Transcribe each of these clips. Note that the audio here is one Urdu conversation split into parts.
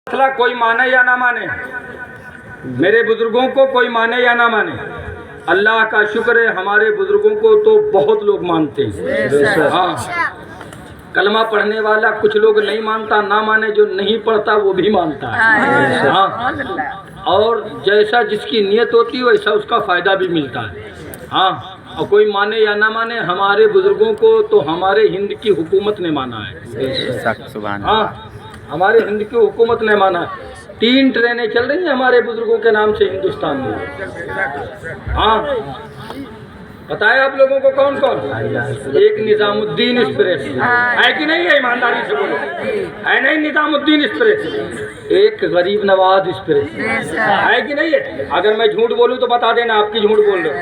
مسئلہ کوئی مانے یا نہ مانے، میرے بزرگوں کو کوئی مانے یا نہ مانے، اللہ کا شکر ہے ہمارے بزرگوں کو تو بہت لوگ مانتے ہیں۔ ہاں، کلمہ پڑھنے والا کچھ لوگ نہیں مانتا، نہ مانے جو نہیں پڑھتا وہ بھی مانتا ہے۔ ہاں، اور جیسا جس کی نیت ہوتی ہے ویسا اس کا فائدہ بھی ملتا ہے۔ ہاں، اور کوئی مانے یا نہ مانے، ہمارے بزرگوں کو تو ہمارے ہند کی حکومت نے مانا ہے۔ ہاں، ہمارے ہند کی حکومت نے مانا ہے۔ 3 ٹرینیں چل رہی ہیں ہمارے بزرگوں کے نام سے ہندوستان میں۔ ہاں، بتائے آپ لوگوں کو کون کون؟ ایک نظام الدین ایکسپریس ہے کہ نہیں ہے؟ ایمانداری سے بولو، ہے نہیں نظام الدین ایکسپریس؟ ایک غریب نواز ایکسپریس ہے کہ نہیں ہے؟ اگر میں جھوٹ بولوں تو بتا دینا آپ کی جھوٹ بول رہے ہو۔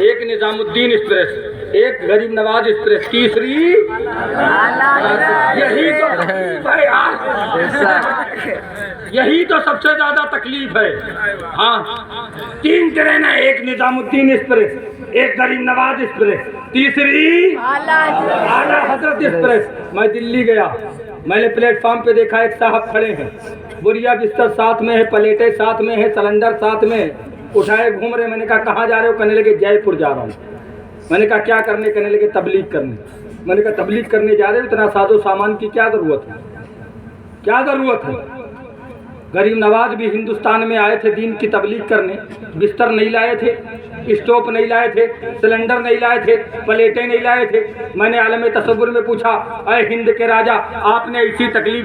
ایک نظام الدین ایکسپریس، ایک غریب نواز ایکسپریس، تیسری یہی تو تکلیف ہے یار، یہی تو سب سے زیادہ تکلیف ہے۔ ہاں، 3 ٹرینیں، ایک نظام الدین ایکسپریس، ایک غریب نواز ایکسپریس، تیسری اعلیٰ حضرت ایکسپریس۔ میں دلی گیا، میں نے پلیٹ فارم پہ دیکھا ایک صاحب کھڑے ہیں، بوریا بستر ساتھ میں ہے، پلیٹیں ساتھ میں ہے، سلنڈر ساتھ میں ہے، اٹھائے گھوم رہے۔ میں نے کہا کہاں جا رہے ہو؟ کہنے لگے جے پور جا رہا ہوں۔ میں نے کہا کیا کرنے؟ کہنے لگے تبلیغ کرنے۔ میں نے کہا تبلیغ کرنے جا رہے ہو، اتنا ساز و سامان کی کیا ضرورت ہے؟ کیا ضرورت ہے؟ غریب نواز بھی ہندوستان میں آئے تھے دین کی تبلیغ کرنے، بستر نہیں لائے تھے، اسٹوپ نہیں لائے تھے، سلنڈر نہیں لائے تھے، پلیٹیں نہیں لائے تھے۔ میں نے عالم تصور میں پوچھا، اے ہند کے راجا، آپ نے ایسی تبلیغ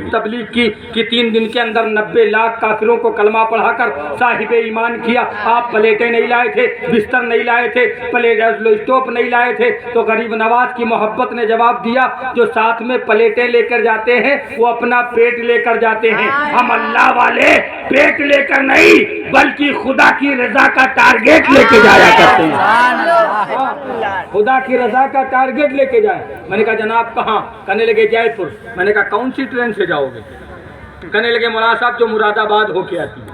کی کہ 3 دن کے اندر 90 لاکھ کافروں کو کلمہ پڑھا کر صاحب ایمان کیا، آپ پلیٹیں نہیں لائے تھے، بستر نہیں لائے تھے، اسٹوپ نہیں لائے تھے؟ تو غریب نواز کی محبت نے جواب دیا، جو ساتھ میں پلیٹیں لے کر جاتے ہیں وہ اپنا پیٹ لے کر جاتے ہیں، ہم اللہ والے پیٹ لے کر نہیں بلکہ خدا کی رضا کا ٹارگیٹ لے کے جایا کرتے ہیں۔ خدا کی رضا کا ٹارگیٹ لے کے جائے۔ میں نے کہا جناب کہاں؟ کہنے لگے جے پور۔ میں نے کہا کون سی ٹرین سے جاؤ گے؟ کہنے لگے مولانا صاحب جو مراد آباد ہو کے آتی ہے۔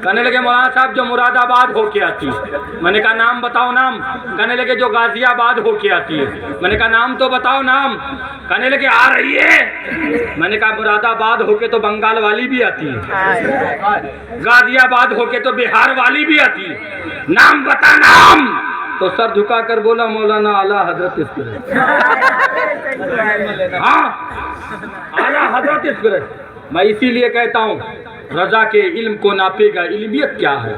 کہنے لگے مولانا صاحب جو مراد آباد ہو کے آتی ہے۔ میں نے کہا نام بتاؤ نام۔ کہنے لگے جو غازی آباد ہو کے آتی ہے۔ میں نے کہا نام تو بتاؤ نام۔ کہنے لگے آ رہی ہے۔ میں نے کہا مراد آباد ہو کے تو بنگال والی بھی آتی ہے، غازی آباد ہو کے تو بہار والی بھی آتی ہے، نام بتا نام۔ تو سر جھکا کر بولا مولانا اعلیٰ حضرت ایکسپریس۔ ہاں، اعلیٰ حضرت ایکسپریس۔ میں اسی لیے کہتا ہوں رضا کے علم کو ناپے گا علمیت کیا ہے؟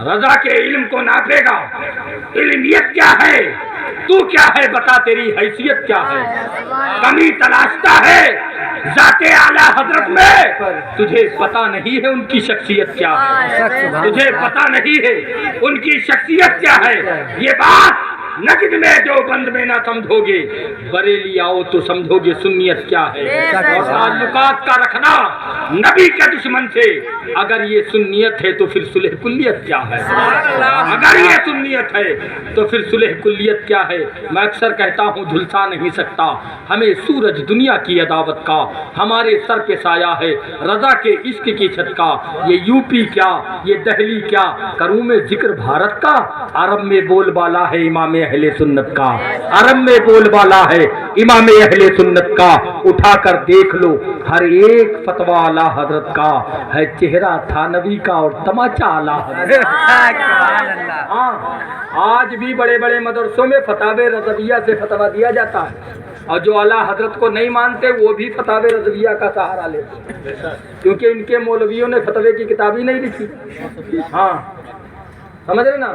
رضا کے علم کو ناپے گا علمیت کیا ہے؟ تو کیا ہے بتا، تیری حیثیت کیا ہے؟ کمی تلاشتا ہے ذات اعلیٰ حضرت میں، تجھے پتا نہیں ہے ان کی شخصیت کیا ہے، تجھے پتا نہیں ہے ان کی شخصیت کیا ہے۔ یہ بات نجد میں دیوبند میں نہ سمجھو گے، بریلی آؤ تو سمجھو گے سنیت کیا ہے۔ اور تعلقات کا رکھنا نبی کے دشمن سے، اگر یہ سنیت ہے تو پھر صلح کلیت کیا ہے؟ اگر یہ سنیت ہے تو پھر صلح کلیت کیا ہے؟ میں اکثر کہتا ہوں جھلسا نہیں سکتا ہمیں سورج دنیا کی عداوت کا، ہمارے سر پہ سایہ ہے رضا کے عشق کی چھت کا۔ یہ یو پی کیا، یہ دہلی کیا، کروں میں ذکر بھارت کا؟ عرب میں بول بالا ہے امام اہل سنت کا، عرب میں بول بالا ہے امام اہل سنت کا۔ اٹھا کر دیکھ لو ہر ایک فتویٰ اعلیٰ حضرت کا ہے، چہرہ تھا نبی کا اور تماچا اعلیٰ حضرت۔ ہاں، آج بھی بڑے بڑے مدرسوں میں فتاوی رضویہ سے فتویٰ دیا جاتا ہے، اور جو اعلیٰ حضرت کو نہیں مانتے وہ بھی فتاوی رضویہ کا سہارا لیتے ہیں، کیونکہ ان کے مولویوں نے فتوے کی کتاب ہی نہیں لکھی۔ ہاں، سمجھ رہے نا؟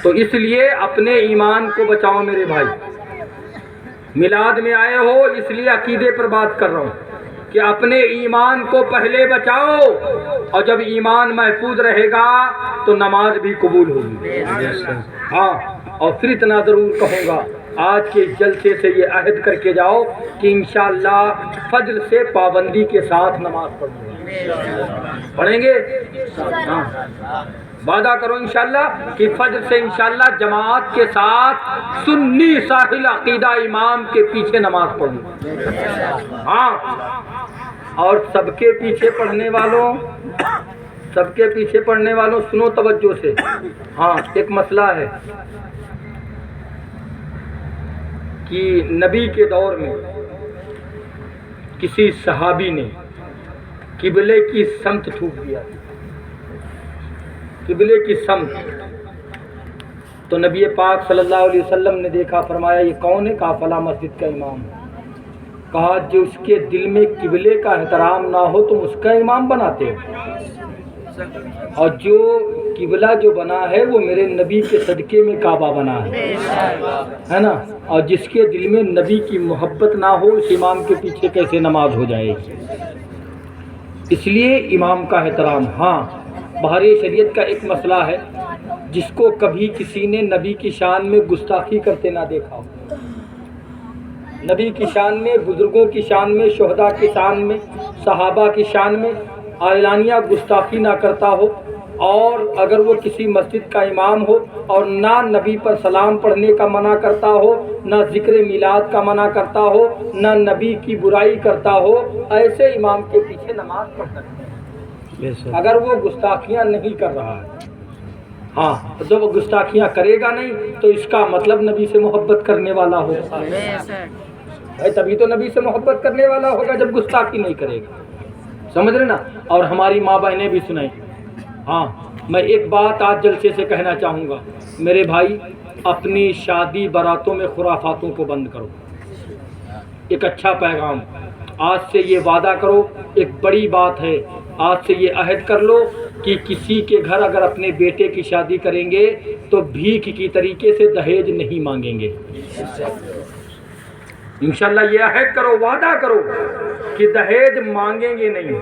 تو اس لیے اپنے ایمان کو بچاؤ میرے بھائی۔ میلاد میں آئے ہو اس لیے عقیدے پر بات کر رہا ہوں کہ اپنے ایمان کو پہلے بچاؤ، اور جب ایمان محفوظ رہے گا تو نماز بھی قبول ہوگی۔ ہاں، اور پھر اتنا ضرور کہوں گا، آج کے جلسے سے یہ عہد کر کے جاؤ کہ انشاءاللہ فجر سے پابندی کے ساتھ نماز پڑھیں گے۔ ہاں، وعدہ کرو انشاءاللہ کہ فجر سے انشاءاللہ جماعت کے ساتھ سنی ساحل عقیدہ امام کے پیچھے نماز پڑھوں۔ ہاں، اور سب کے پیچھے پڑھنے والوں سنو توجہ سے۔ ہاں، ایک مسئلہ ہے کہ نبی کے دور میں کسی صحابی نے قبلے کی سمت تھوک دیا، قبلے کی سمت، تو نبی پاک صلی اللہ علیہ وسلم نے دیکھا، فرمایا یہ کون ہے؟ کہا فلاں مسجد کا امام ہے۔ کہا جو اس کے دل میں قبلے کا احترام نہ ہو تم اس کا امام بناتے ہو، اور جو قبلہ جو بنا ہے وہ میرے نبی کے صدقے میں کعبہ بنا ہے نا، اور جس کے دل میں نبی کی محبت نہ ہو اس امام کے پیچھے کیسے نماز ہو جائے گی؟ اس لیے امام کا احترام۔ ہاں بہر شریعت کا ایک مسئلہ ہے، جس کو کبھی کسی نے نبی کی شان میں گستاخی کرتے نہ دیکھا ہو، نبی کی شان میں، بزرگوں کی شان میں، شہداء کی شان میں، صحابہ کی شان میں اعلانیہ گستاخی نہ کرتا ہو، اور اگر وہ کسی مسجد کا امام ہو اور نہ نبی پر سلام پڑھنے کا منع کرتا ہو، نہ ذکر میلاد کا منع کرتا ہو، نہ نبی کی برائی کرتا ہو، ایسے امام کے پیچھے نماز پڑھ سکتے ہیں اگر وہ گستاخیاں نہیں کر رہا ہے۔ ہاں جب وہ گستاخیاں کرے گا نہیں تو اس کا مطلب نبی سے محبت کرنے والا ہوگا، تبھی تو نبی سے محبت کرنے والا ہوگا جب گستاخی نہیں کرے گا، سمجھ رہے نا؟ اور ہماری ماں بہنیں بھی سنیں۔ ہاں میں ایک بات آج جلسے سے کہنا چاہوں گا، میرے بھائی اپنی شادی براتوں میں خرافاتوں کو بند کرو۔ ایک اچھا پیغام، آج سے یہ وعدہ کرو، ایک بڑی بات ہے، آج سے یہ عہد کر لو کہ کسی کے گھر اگر اپنے بیٹے کی شادی کریں گے تو بھیک کی طریقے سے دہیج نہیں مانگیں گے۔ انشاءاللہ یہ عہد کرو، وعدہ کرو کہ دہیج مانگیں گے نہیں۔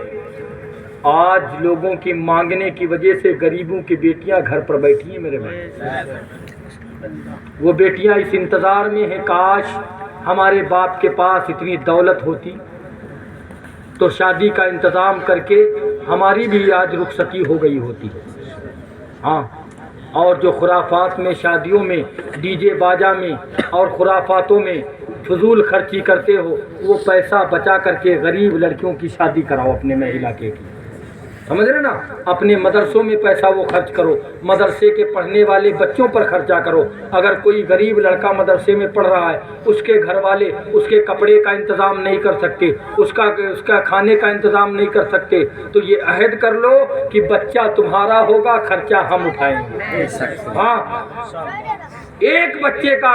آج لوگوں کی مانگنے کی وجہ سے غریبوں کی بیٹیاں گھر پر بیٹھی ہیں میرے بھائی، وہ بیٹیاں اس انتظار میں ہیں کاش ہمارے باپ کے پاس اتنی دولت ہوتی تو شادی کا انتظام کر کے ہماری بھی آج رخصتی ہو گئی ہوتی۔ ہاں اور جو خرافات میں، شادیوں میں، ڈی جے باجا میں اور خرافاتوں میں فضول خرچی کرتے ہو، وہ پیسہ بچا کر کے غریب لڑکیوں کی شادی کراؤ اپنے میں علاقے کی، سمجھ رہے نا؟ اپنے مدرسوں میں پیسہ وہ خرچ کرو، مدرسے کے پڑھنے والے بچوں پر خرچہ کرو۔ اگر کوئی غریب لڑکا مدرسے میں پڑھ رہا ہے، اس کے گھر والے اس کے کپڑے کا انتظام نہیں کر سکتے، اس کا کھانے کا انتظام نہیں کر سکتے، تو یہ عہد کر لو کہ بچہ تمہارا ہوگا، خرچہ ہم اٹھائیں گے۔ ہاں ایک بچے کا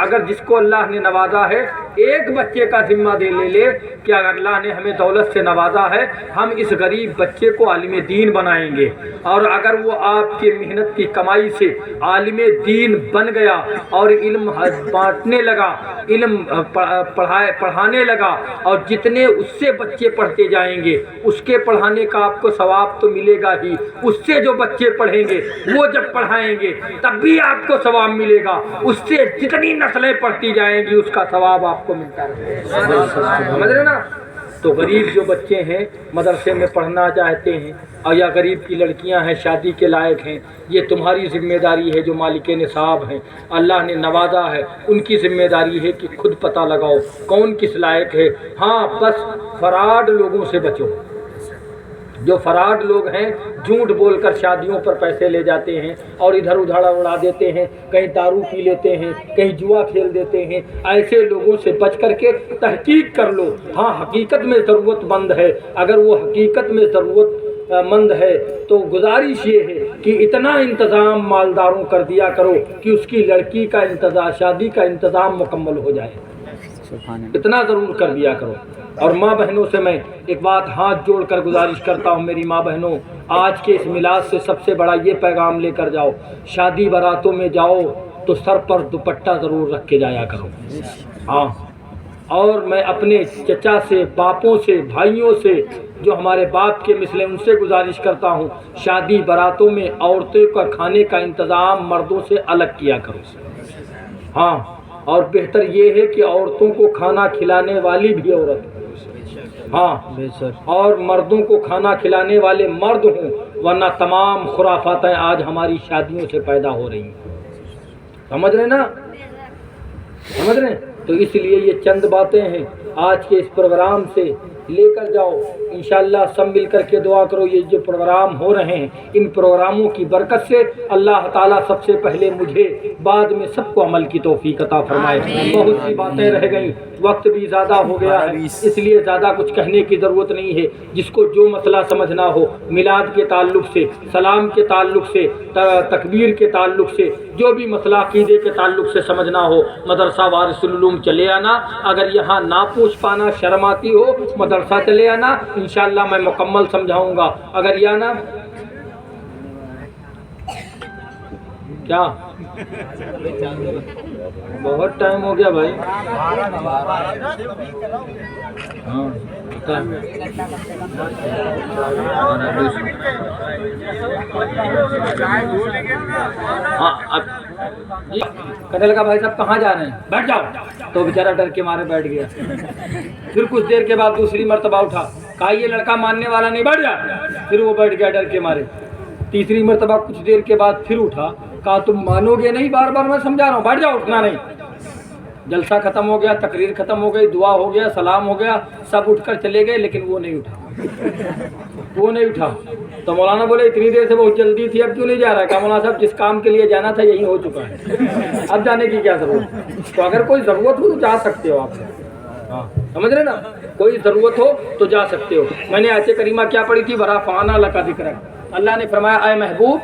اگر جس کو اللہ نے نوازا ہے، ایک بچے کا ذمہ دے لے کہ اگر اللہ نے ہمیں دولت سے نوازا ہے، ہم اس غریب بچے کو عالم دین بنائیں گے، اور اگر وہ آپ کے محنت کی کمائی سے عالم دین بن گیا اور علم بانٹنے لگا، علم پڑھانے لگا، اور جتنے اس سے بچے پڑھتے جائیں گے اس کے پڑھانے کا آپ کو ثواب تو ملے گا ہی، اس سے جو بچے پڑھیں گے وہ جب پڑھائیں گے تب بھی آپ کو ثواب ملے گا، اس سے جتنی نسلیں پڑھتی جائیں گی اس کا ثواب آپ کو ملتا ہے، سمجھ رہے نا؟ تو غریب جو بچے ہیں مدرسے میں پڑھنا چاہتے ہیں، اور یا غریب کی لڑکیاں ہیں شادی کے لائق ہیں، یہ تمہاری ذمہ داری ہے، جو مالک نصاب ہیں اللہ نے نوازا ہے ان کی ذمہ داری ہے کہ خود پتہ لگاؤ کون کس لائق ہے۔ ہاں بس فراڈ لوگوں سے بچو، جو فراڈ لوگ ہیں جھوٹ بول کر شادیوں پر پیسے لے جاتے ہیں اور ادھر ادھر اڑا دیتے ہیں، کہیں دارو پی لیتے ہیں، کہیں جوا کھیل دیتے ہیں، ایسے لوگوں سے بچ کر کے تحقیق کر لو۔ ہاں حقیقت میں ضرورت مند ہے، اگر وہ حقیقت میں ضرورت مند ہے تو گزارش یہ ہے کہ اتنا انتظام مالداروں کر دیا کرو کہ اس کی لڑکی کا انتظام، شادی کا انتظام مکمل ہو جائے، اتنا ضرور کر دیا کرو۔ اور ماں بہنوں سے میں ایک بات ہاتھ جوڑ کر گزارش کرتا ہوں، میری ماں بہنوں آج کے اس میلاد سے سب سے بڑا یہ پیغام لے کر جاؤ، شادی براتوں میں جاؤ تو سر پر دوپٹہ ضرور رکھ کے جایا کرو۔ ہاں اور میں اپنے چچا سے، باپوں سے، بھائیوں سے جو ہمارے باپ کے مثل ہیں ان سے گزارش کرتا ہوں، شادی براتوں میں عورتوں کا کھانے کا انتظام مردوں سے الگ کیا کرو۔ ہاں اور بہتر یہ ہے کہ عورتوں کو کھانا کھلانے والی بھی عورت، ہاں اور مردوں کو کھانا کھلانے والے مرد ہوں، ورنہ تمام خرافاتیں آج ہماری شادیوں سے پیدا ہو رہی ہیں، سمجھ رہے نا؟ سمجھ رہے ہیں؟ تو اس لیے یہ چند باتیں ہیں آج کے اس پروگرام سے لے کر جاؤ، انشاءاللہ سب مل کر کے دعا کرو۔ یہ جو پروگرام ہو رہے ہیں ان پروگراموں کی برکت سے اللہ تعالیٰ سب سے پہلے مجھے بعد میں سب کو عمل کی توفیق عطا فرمائے۔ بہت سی باتیں رہ گئیں، وقت بھی زیادہ ہو گیا ہے، اس لیے زیادہ کچھ کہنے کی ضرورت نہیں ہے۔ جس کو جو مسئلہ سمجھنا ہو میلاد کے تعلق سے، سلام کے تعلق سے، تکبیر کے تعلق سے، جو بھی مسئلہ عقیدے کے تعلق سے سمجھنا ہو مدرسہ وارث العلوم چلے آنا۔ اگر یہاں نہ پوچھ پانا شرم آتی ہو مدرسہ چلے آنا، انشاءاللہ میں مکمل سمجھاؤں گا۔ اگر یہ نا کیا بہت ٹائم ہو گیا بھائی، ہاں کٹل کا بھائی صاحب کہاں جا رہے ہیں؟ بیٹھ جاؤ۔ تو بیچارہ ڈر کے مارے بیٹھ گیا۔ پھر کچھ دیر کے بعد دوسری مرتبہ اٹھا، کہا یہ لڑکا ماننے والا نہیں، بیٹھ جا۔ پھر وہ بیٹھ گیا ڈر کے مارے۔ تیسری مرتبہ کچھ دیر کے بعد پھر اٹھا، کہا تم مانو گے نہیں، بار بار میں سمجھا رہا ہوں، بیٹھ جاؤ، اٹھنا نہیں۔ جلسہ ختم ہو گیا، تقریر ختم ہو گئی، دعا ہو گیا، سلام ہو گیا، سب اٹھ کر چلے گئے، لیکن وہ نہیں اٹھا۔ تو مولانا بولے اتنی دیر سے بہت جلدی تھی، اب کیوں نہیں جا رہا ہے؟ کہا مولانا صاحب جس کام کے لیے جانا تھا یہی ہو چکا ہے، اب جانے کی کیا ضرورت؟ تو اگر کوئی ضرورت ہو تو جا سکتے ہو آپ، سمجھ رہے نا، کوئی ضرورت ہو تو جا سکتے ہو۔ میں نے آیت کریمہ کیا پڑھی تھی؟ ورفعنا لک ذکرک، اللہ نے فرمایا اے محبوب